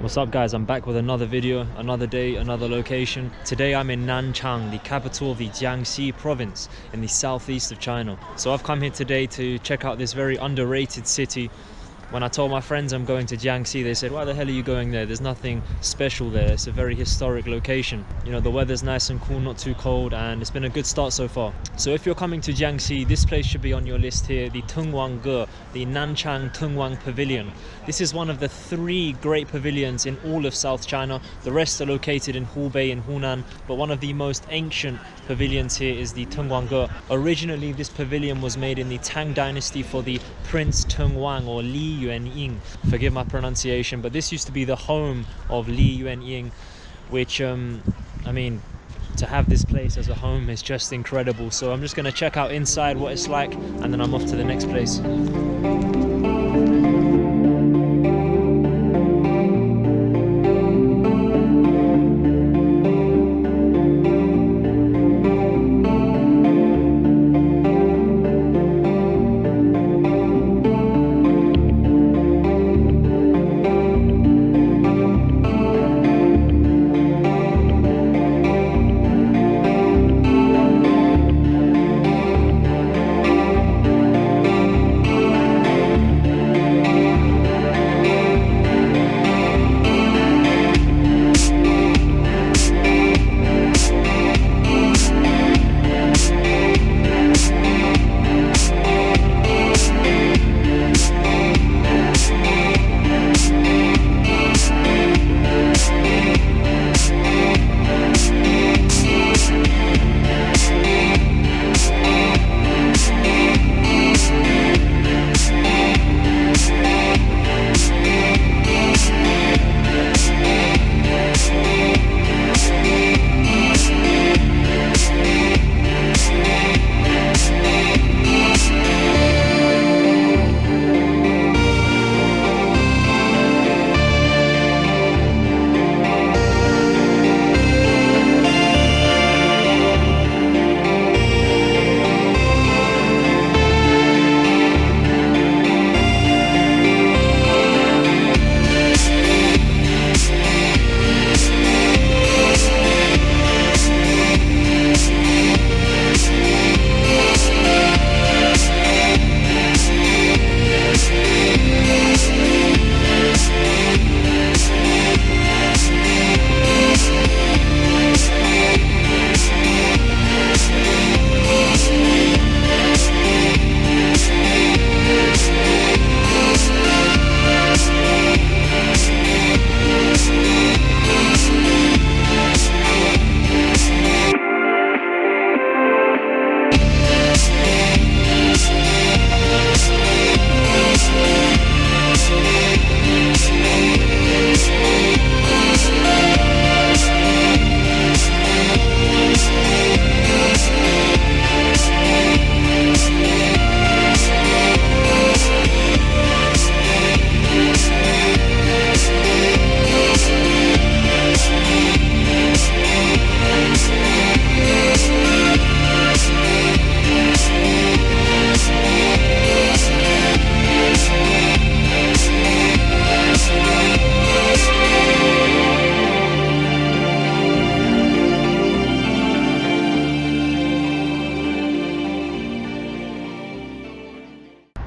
What's up guys, I'm back with another video, another day, another location. Today I'm in Nanchang, the capital of the Jiangxi Province in the southeast of China. So I've come here today to check out this very underrated city. When I told my friends I'm going to Jiangxi, they said, why the hell are you going there? There's nothing special there. It's a very historic location. You know, the weather's nice and cool, not too cold, and it's been a good start so far. So if you're coming to Jiangxi, this place should be on your list here, the Tengwangge, the Nanchang Tengwang Pavilion. This is one of the 3 great pavilions in all of South China. The rest are located in Hubei and Hunan, but one of the most ancient pavilions here is the Tengwangge. Originally, this pavilion was made in the Tang Dynasty for the Prince Tengwang, or Li Yuanying. Forgive my pronunciation, but this used to be the home of Li Yuanying, which, I mean, to have this place as a home is just incredible. So I'm just going to check out inside what it's like, and then I'm off to the next place.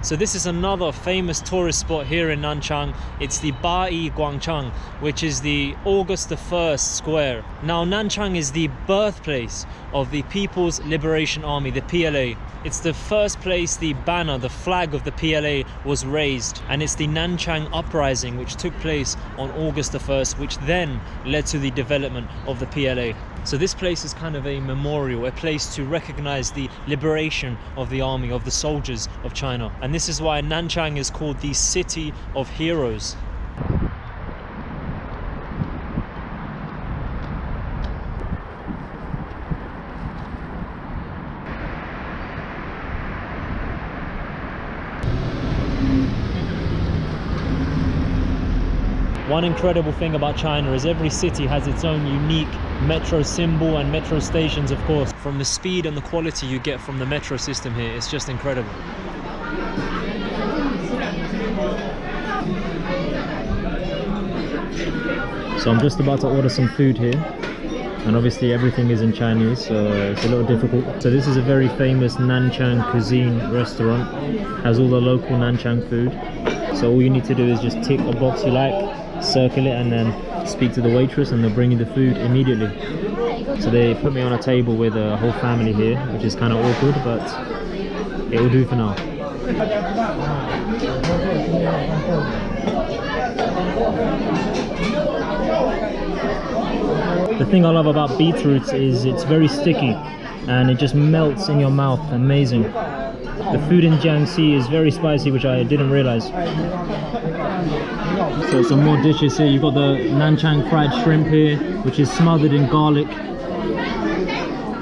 So this is another famous tourist spot here in Nanchang. It's the Bayi Guangchang, which is the August the 1st square. Now Nanchang is the birthplace of the People's Liberation Army, the PLA. It's the first place the banner, the flag of the PLA was raised, and it's the Nanchang uprising which took place on August the 1st, which then led to the development of the PLA. So this place is kind of a memorial, a place to recognize the liberation of the army, of the soldiers of China. And this is why Nanchang is called the City of Heroes. One incredible thing about China is every city has its own unique metro symbol and metro stations, of course. From the speed and the quality you get from the metro system here, it's just incredible. So I'm just about to order some food here, and obviously everything is in Chinese, so it's a little difficult. So this is a very famous Nanchang Cuisine restaurant, has all the local Nanchang food. So all you need to do is just tick a box you like, circle it, and then speak to the waitress and they'll bring you the food immediately. So they put me on a table with a whole family here, which is kind of awkward, but it will do for now. The thing I love about beetroots is it's very sticky and it just melts in your mouth. Amazing. The food in Jiangxi is very spicy, which I didn't realize. So some more dishes here. You've got the Nanchang fried shrimp here, which is smothered in garlic.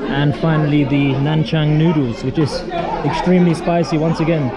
And finally the Nanchang noodles, which is extremely spicy once again.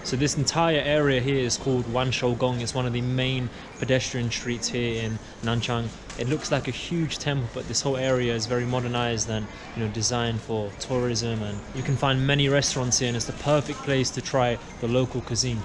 So this entire area here is called Gong. It's one of the main pedestrian streets here in Nanchang. It looks like a huge temple, but this whole area is very modernized and, you know, designed for tourism, and you can find many restaurants here, and it's the perfect place to try the local cuisine.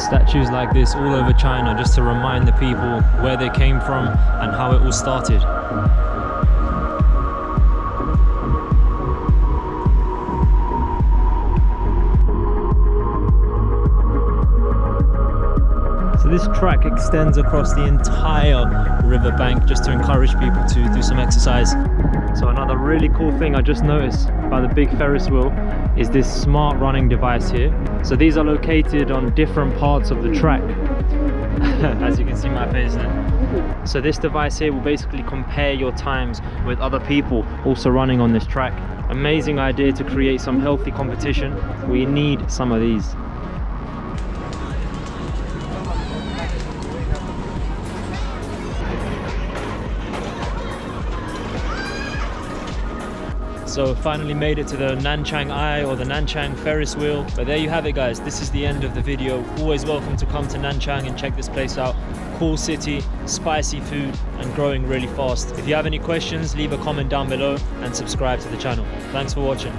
statues like this all over China just to remind the people where they came from and how it all started. So this track extends across the entire riverbank just to encourage people to do some exercise. So another really cool thing I just noticed by the big Ferris wheel is this smart running device here. So these are located on different parts of the track. As you can see my face there. So this device here will basically compare your times with other people also running on this track. Amazing idea to create some healthy competition. We need some of these. So finally made it to the Nanchang Eye or the Nanchang Ferris wheel. But there you have it, guys. This is the end of the video. Always welcome to come to Nanchang and check this place out. Cool city, spicy food, and growing really fast. If you have any questions, leave a comment down below and subscribe to the channel. Thanks for watching.